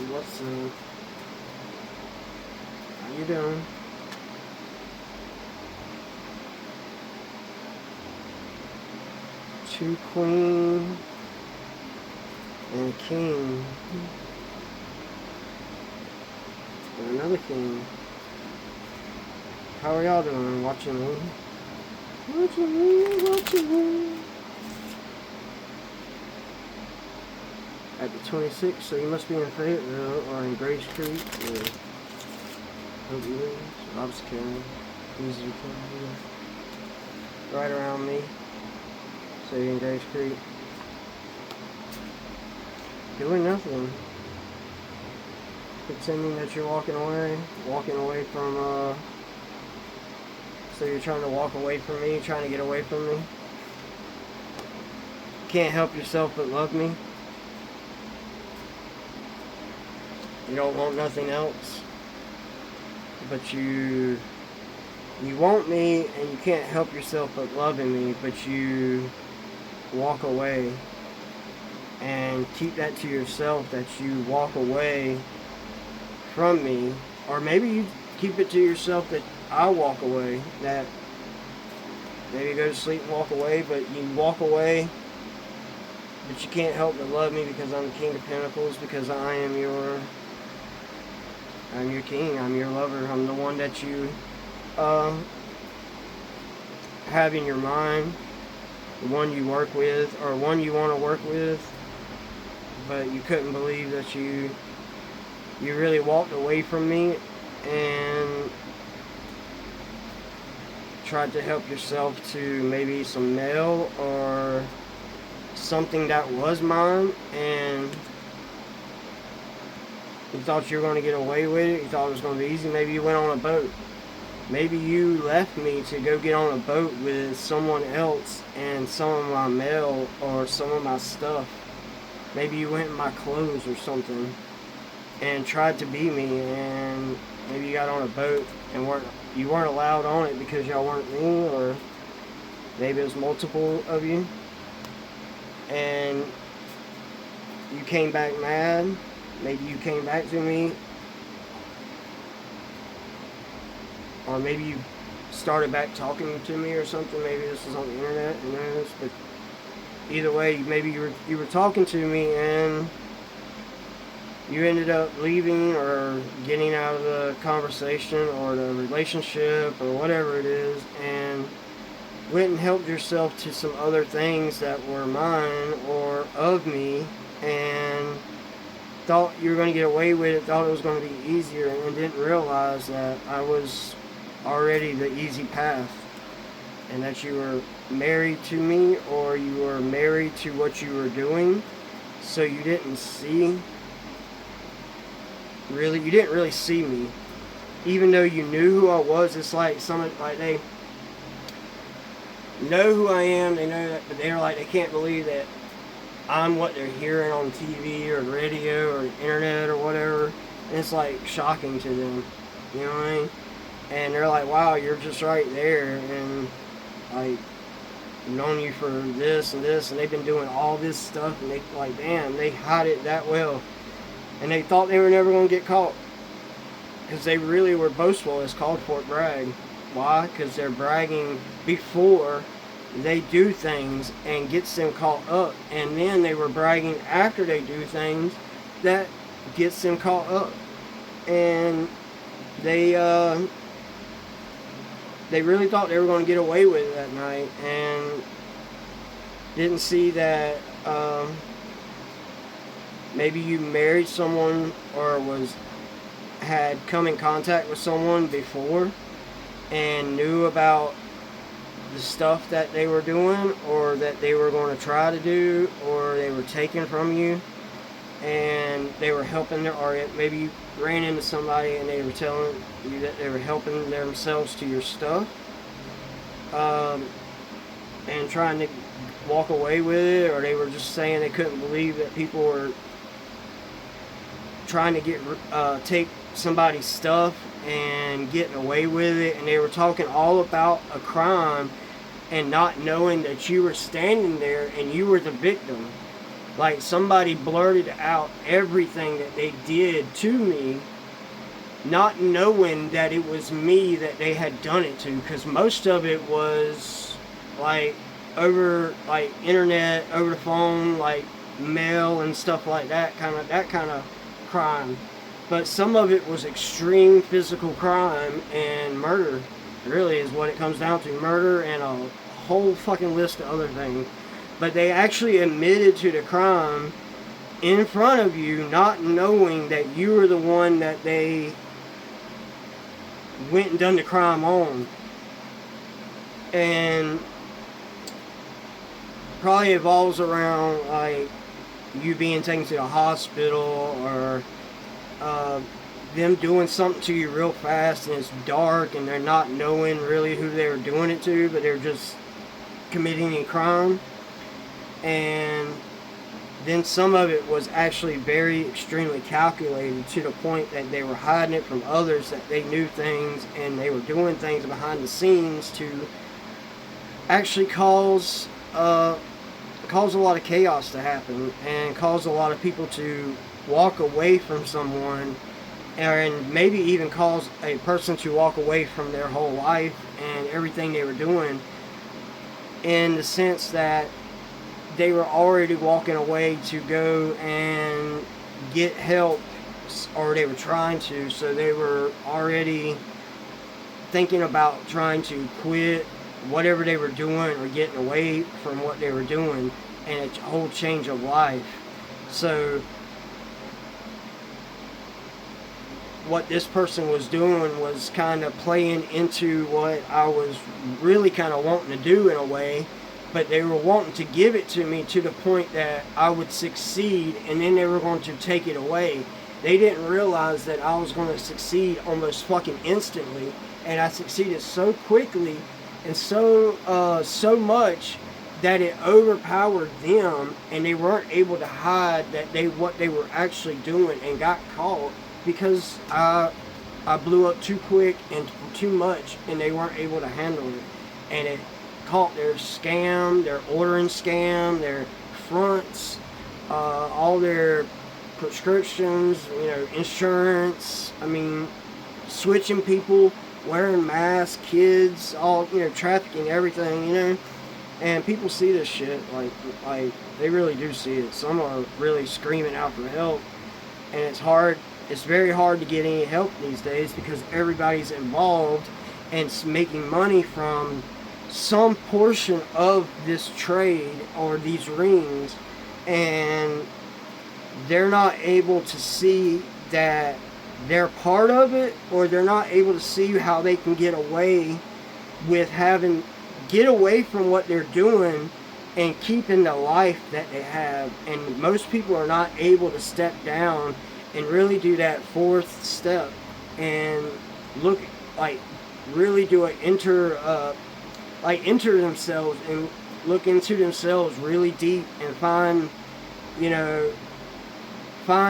What's up? How you doing? Two queen and a king. And another king. How are y'all doing? Watching me? Watching me. At the 26th, so you must be in Fayetteville or in Grace Creek. Or hope you is. I'm just kidding. Easy to come right around me. So you're in Grace Creek. Doing nothing. Pretending that you're walking away from, so you're trying to walk away from me, trying to get away from me. Can't help yourself but love me. You don't want nothing else. But you want me, and you can't help yourself but loving me, but you walk away. And keep that to yourself, that you walk away from me. Or maybe you keep it to yourself that I walk away, that maybe you go to sleep and walk away, but you walk away, but you can't help but love me because I'm the King of Pentacles, because I'm your king, I'm your lover, I'm the one that you have in your mind, the one you work with, or one you want to work with, but you couldn't believe that you really walked away from me and tried to help yourself to maybe some mail or something that was mine, and you thought you were going to get away with it. You thought it was going to be easy. Maybe you went on a boat. Maybe you left me to go get on a boat with someone else and some of my mail or some of my stuff. Maybe you went in my clothes or something and tried to be me, and maybe you got on a boat and you weren't allowed on it because y'all weren't me, or maybe it was multiple of you, and you came back mad. Maybe you came back to me, or maybe you started back talking to me or something. Maybe this is on the internet, who knows? But either way, maybe you were talking to me and you ended up leaving or getting out of the conversation or the relationship or whatever it is, and went and helped yourself to some other things that were mine or of me, and thought you were going to get away with it, thought it was going to be easier, and didn't realize that I was already the easy path, and that you were married to me, or you were married to what you were doing, so you didn't really see me, even though you knew who I was. It's like they know who I am, they know that, but they're like, they can't believe that I'm what they're hearing on TV or radio or internet or whatever. And it's like shocking to them, you know what I mean? And they're like, wow, you're just right there, and like, I've known you for this and this, and they've been doing all this stuff, and they like, damn, they hide it that well. And they thought they were never going to get caught, because they really were boastful. It's called Fort Bragg. Why? Because they're bragging before they do things and gets them caught up, and then they were bragging after they do things that gets them caught up. And they really thought they were going to get away with it that night, and didn't see that maybe you married someone or had come in contact with someone before and knew about the stuff that they were doing, or that they were going to try to do, or they were taking from you, and they were helping or maybe you ran into somebody and they were telling you that they were helping themselves to your stuff, and trying to walk away with it, or they were just saying they couldn't believe that people were trying to take somebody's stuff and getting away with it, and they were talking all about a crime and not knowing that you were standing there and you were the victim. Like, somebody blurted out everything that they did to me, not knowing that it was me that they had done it to, because most of it was like over like internet, over the phone, like mail and stuff like that kind of crime. But some of it was extreme physical crime and murder. Really is what it comes down to. Murder and a whole fucking list of other things. But they actually admitted to the crime in front of you, not knowing that you were the one that they went and done the crime on. And probably evolves around like you being taken to the hospital, or them doing something to you real fast and it's dark and they're not knowing really who they were doing it to, but they're just committing a crime. And then some of it was actually very extremely calculated, to the point that they were hiding it from others, that they knew things and they were doing things behind the scenes to actually cause a lot of chaos to happen, and cause a lot of people to walk away from someone, and maybe even cause a person to walk away from their whole life and everything they were doing, in the sense that they were already walking away to go and get help, or they were trying to, so they were already thinking about trying to quit whatever they were doing or getting away from what they were doing, and a whole change of life. So what this person was doing was kind of playing into what I was really kind of wanting to do in a way, but they were wanting to give it to me to the point that I would succeed, and then they were going to take it away. They didn't realize that I was going to succeed almost fucking instantly, and I succeeded so quickly and so much that it overpowered them, and they weren't able to hide what they were actually doing, and got caught because I blew up too quick and too much, and they weren't able to handle it. And it caught their scam, their ordering scam, their fronts, all their prescriptions, insurance. I mean, switching people, wearing masks, kids, all, trafficking, everything, and people see this shit, like they really do see it. Some are really screaming out for help, and it's very hard to get any help these days, because everybody's involved and making money from some portion of this trade or these rings, and they're not able to see that they're part of it, or they're not able to see how they can get away from what they're doing and keeping the life that they have. And most people are not able to step down and really do that fourth step and look, like, really do an enter themselves and look into themselves really deep and find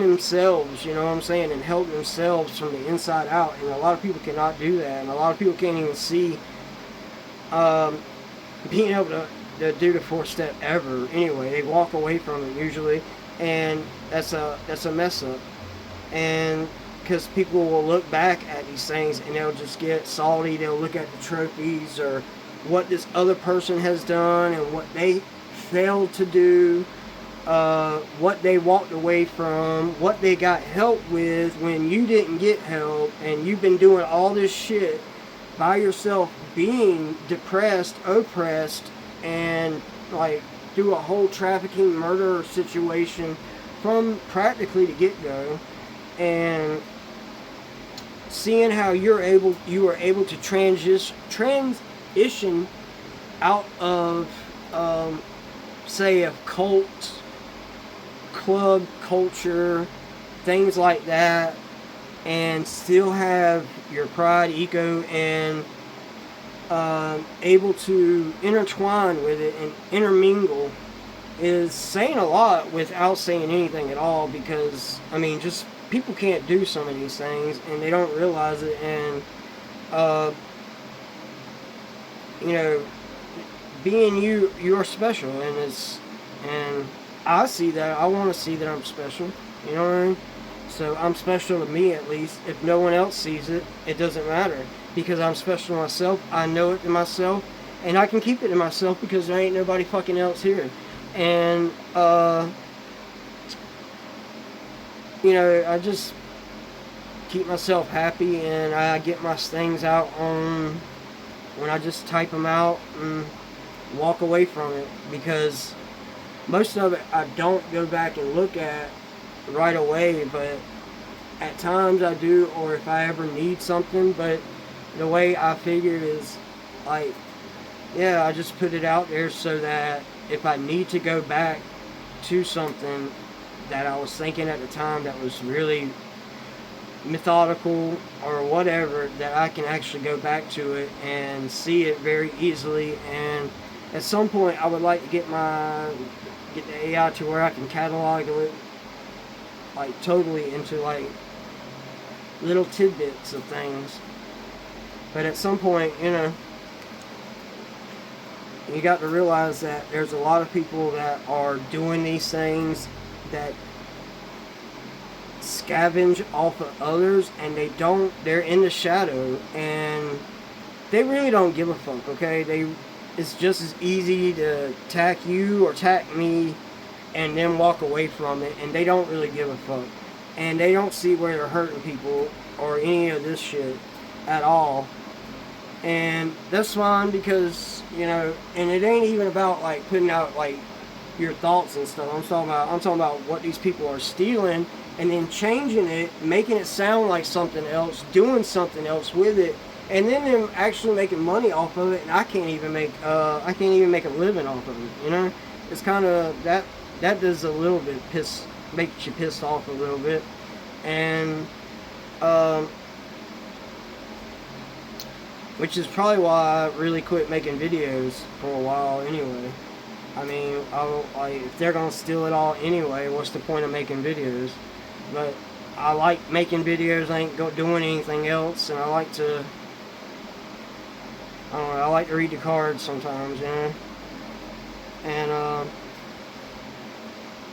themselves, you know what I'm saying, and help themselves from the inside out. And a lot of people cannot do that, and a lot of people can't even see being able to do the fourth step ever. Anyway, they walk away from it usually, and that's a mess up. And because people will look back at these things and they'll just get salty. They'll look at the trophies or what this other person has done and what they failed to do, what they walked away from, what they got help with when you didn't get help, and you've been doing all this shit by yourself, being depressed, oppressed, and like through a whole trafficking murder situation from practically the get-go, and seeing how you were able to transition out of say a cult, club culture, things like that, and still have your pride, ego, and able to intertwine with it and intermingle, is saying a lot without saying anything at all. Because I mean, just people can't do some of these things and they don't realize it. And being you're special, and I see that. I want to see that I'm special. You know what I mean? So I'm special to me at least. If no one else sees it, it doesn't matter because I'm special to myself. I know it to myself, and I can keep it to myself because there ain't nobody fucking else here. And you know, I just keep myself happy, and I get my things out on when I just type them out and walk away from it because most of it I don't go back and look at right away, but at times I do, or if I ever need something. But the way I figured is like, yeah, I just put it out there so that if I need to go back to something that I was thinking at the time that was really methodical or whatever, that I can actually go back to it and see it very easily. And at some point I would like to get the AI to where I can catalog it like totally into like little tidbits of things. But at some point, you know, you got to realize that there's a lot of people that are doing these things that scavenge off of others, and they're in the shadow, and they really don't give a fuck, okay? It's just as easy to attack you or attack me and then walk away from it, and they don't really give a fuck. And they don't see where they're hurting people or any of this shit at all. And that's fine because, you know, and it ain't even about like putting out like your thoughts and stuff. I'm talking about what these people are stealing and then changing it, making it sound like something else, doing something else with it, and then them actually making money off of it. And I can't even make a living off of it. You know, it's kind of that does a little bit makes you pissed off a little bit, and which is probably why I really quit making videos for a while anyway. I mean, if they're gonna steal it all anyway, what's the point of making videos? But I like making videos. I ain't doing anything else, and I like to read the cards sometimes, you know. And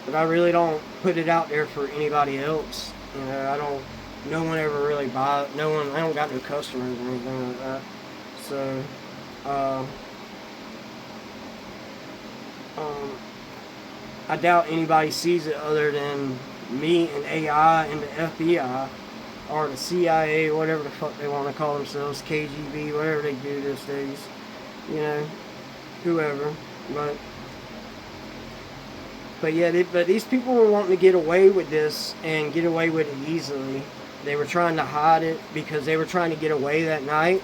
but I really don't put it out there for anybody else. You know, no one ever really buys. I don't got no customers or anything like that. So, I doubt anybody sees it other than me and AI and the FBI or the CIA, whatever the fuck they want to call themselves, KGB, whatever they do these days. You know, whoever. But yeah, but these people were wanting to get away with this and get away with it easily. They were trying to hide it because they were trying to get away that night.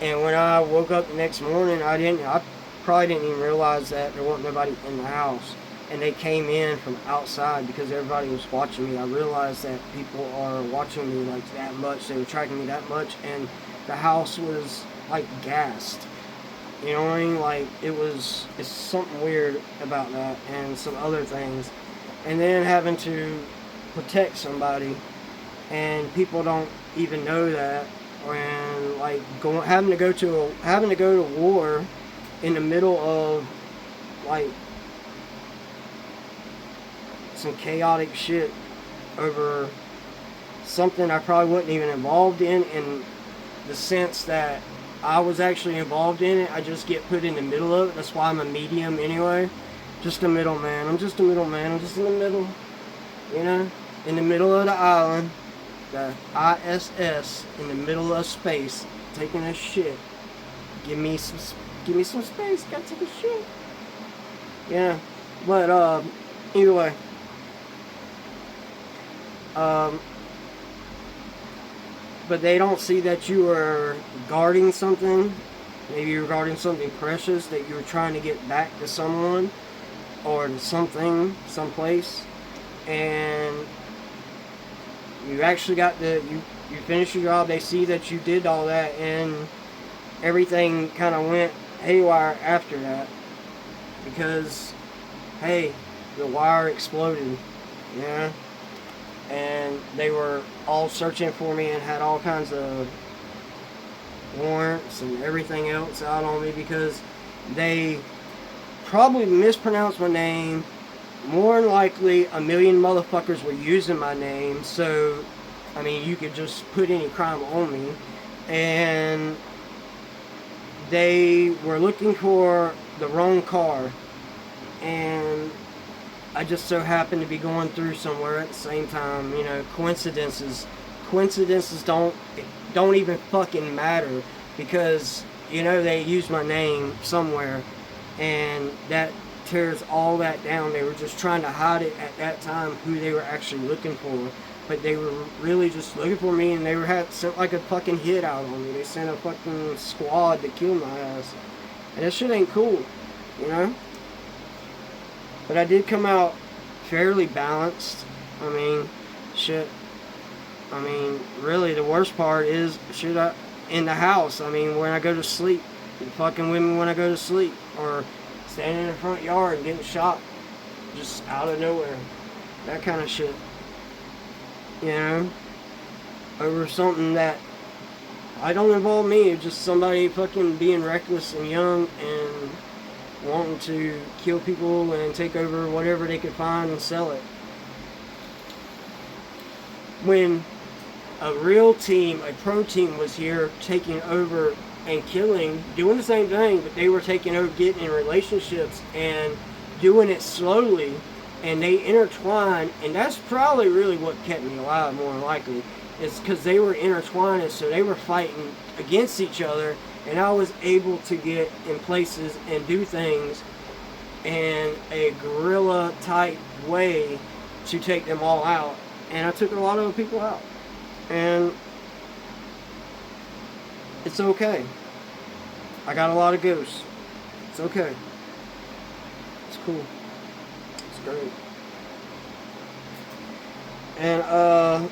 And when I woke up the next morning, I probably didn't even realize that there wasn't nobody in the house. And they came in from outside because everybody was watching me. I realized that people are watching me like that much. They were tracking me that much. And the house was like gassed. You know what I mean? Like, it's something weird about that and some other things. And then having to protect somebody, and people don't even know that. And like having to go to war in the middle of like some chaotic shit over something I probably wasn't even involved in the sense that I was actually involved in it. I just get put in the middle of it. That's why I'm a medium anyway. Just a middleman. I'm just a middleman. I'm just in the middle. You know? In the middle of the island. The ISS. In the middle of space. Taking a shit. Give me some space. Gotta take a shit. Yeah. But, either way. But they don't see that you are guarding something. Maybe you're guarding something precious that you're trying to get back to someone or to something, someplace. And you actually you finish your job. They see that you did all that, and everything kind of went haywire after that. Because, hey, the wire exploded. Yeah. And they were all searching for me and had all kinds of warrants and everything else out on me because they probably mispronounced my name, more than likely a million motherfuckers were using my name, so I mean you could just put any crime on me, and they were looking for the wrong car, and I just so happened to be going through somewhere at the same time. You know, coincidences don't even fucking matter, because you know they used my name somewhere, and that tears all that down. They were just trying to hide it at that time, who they were actually looking for, but they were really just looking for me, and they had sent like a fucking hit out on me. They sent a fucking squad to kill my ass, and that shit ain't cool, you know. But I did come out fairly balanced. I mean, shit. I mean, really, the worst part is shit in the house. I mean, when I go to sleep, fucking with me when I go to sleep, or standing in the front yard and getting shot just out of nowhere. That kind of shit. You know? Over something that I don't involve me. It's just somebody fucking being reckless and young and wanting to kill people and take over whatever they could find and sell it. When a real team, a pro team was here taking over and killing, doing the same thing, but they were taking over, getting in relationships and doing it slowly, and they intertwined, and that's probably really what kept me alive more than likely. It's because they were intertwining, so they were fighting against each other, and I was able to get in places and do things in a guerrilla type way to take them all out. And I took a lot of people out. And it's okay. I got a lot of ghosts. It's okay. It's cool. It's great. And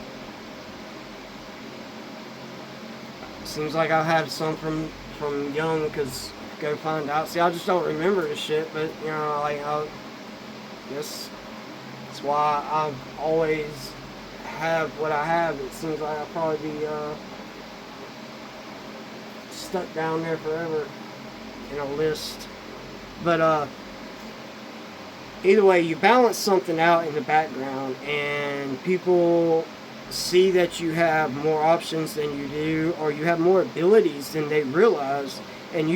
seems like I've had some from young, because go find out. See, I just don't remember the shit, but you know, like I guess that's why I've always have what I have. It seems like I'll probably be stuck down there forever in a list. But either way, you balance something out in the background, and people see that you have more options than you do, or you have more abilities than they realize, and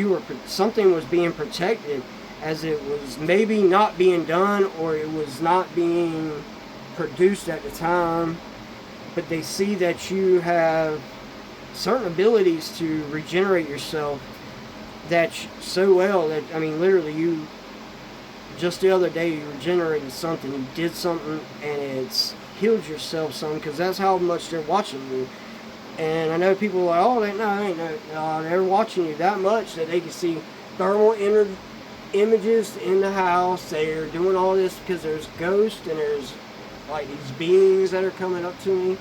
something was being protected, as it was maybe not being done, or it was not being produced at the time, but they see that you have certain abilities to regenerate yourself that so well that, I mean, literally, you just the other day you regenerated something, you did something, and it's healed yourself some, because that's how much they're watching you. And I know people are like, oh, they're watching you that much that they can see thermal images in the house. They're doing all this because there's ghosts and there's like these beings that are coming up to me,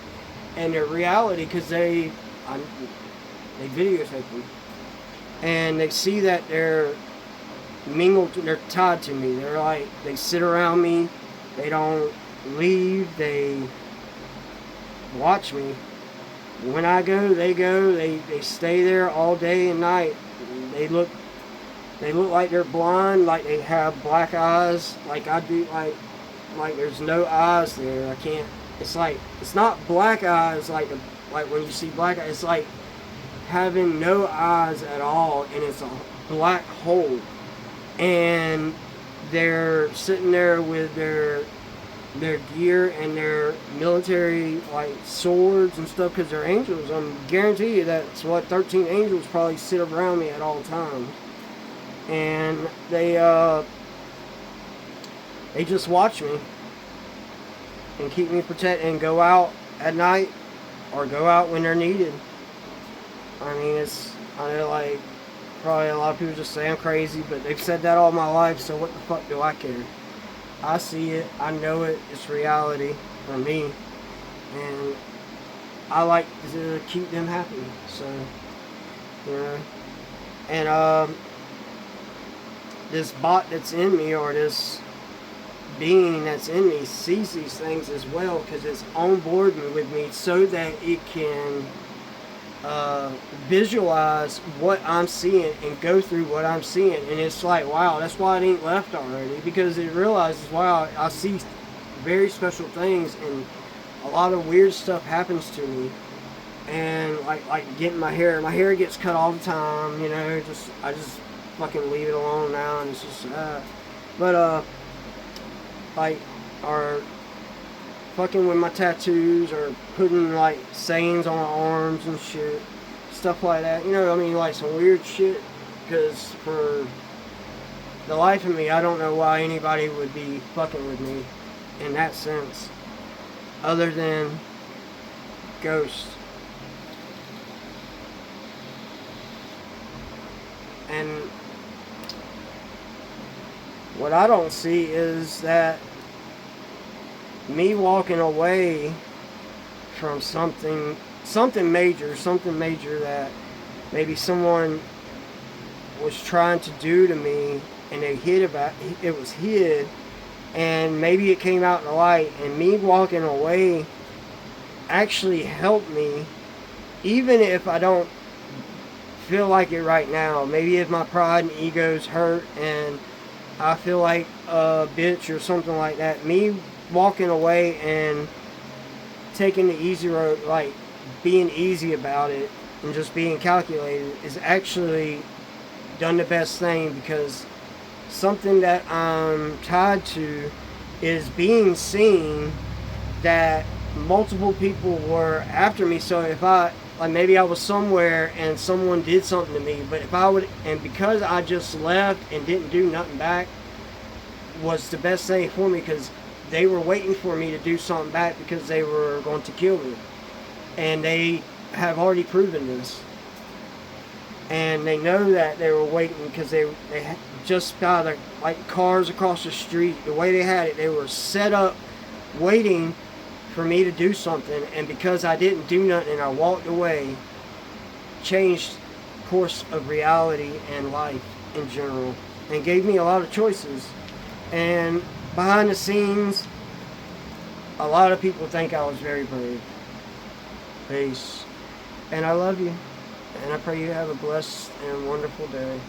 and they're reality because they videotape them, and they see that they're mingled, they're tied to me. They're like, they sit around me, they don't leave, they watch me. When I go, they stay there all day and night. They look like they're blind, like they have black eyes, like I do, like there's no eyes there. I can't, it's like, it's not black eyes like when you see black eyes, it's like having no eyes at all, and it's a black hole. And they're sitting there with their gear and their military like swords and stuff, because they're angels. I'm guarantee you that's what 13 angels probably sit around me at all times. And they just watch me and keep me protected, and go out at night or go out when they're needed. I mean, I know, like, probably a lot of people just say I'm crazy, but they've said that all my life, so what the fuck do I care? I see it, I know it, it's reality for me, and I like to keep them happy, so, you know. And this bot that's in me, or this being that's in me, sees these things as well, because it's on board with me, so that it can uh, visualize what I'm seeing and go through what I'm seeing. And it's like, wow, that's why it ain't left already, because it realizes, wow, I see very special things, and a lot of weird stuff happens to me. And like getting my hair gets cut all the time, you know. I just fucking leave it alone now, and it's just but like, or fucking with my tattoos, or putting like sayings on my arms and shit, stuff like that, you know. I mean, like some weird shit, because for the life of me, I don't know why anybody would be fucking with me in that sense, other than ghosts. And what I don't see is that me walking away from something major that maybe someone was trying to do to me, and it was hid, and maybe it came out in the light, and me walking away actually helped me, even if I don't feel like it right now. Maybe if my pride and ego's hurt and I feel like a bitch or something like that, me walking away and taking the easy road, like being easy about it and just being calculated, is actually done the best thing, because something that I'm tied to is being seen, that multiple people were after me. So if I, like, maybe I was somewhere and someone did something to me, but if I would, and because I just left and didn't do nothing back, was the best thing for me, because they were waiting for me to do something back, because they were going to kill me, and they have already proven this, and they know that they were waiting, because they had just got like cars across the street. The way they had it, they were set up waiting for me to do something, and because I didn't do nothing and I walked away, changed course of reality and life in general, and gave me a lot of choices. And behind the scenes, a lot of people think I was very brave. Peace. And I love you, and I pray you have a blessed and wonderful day.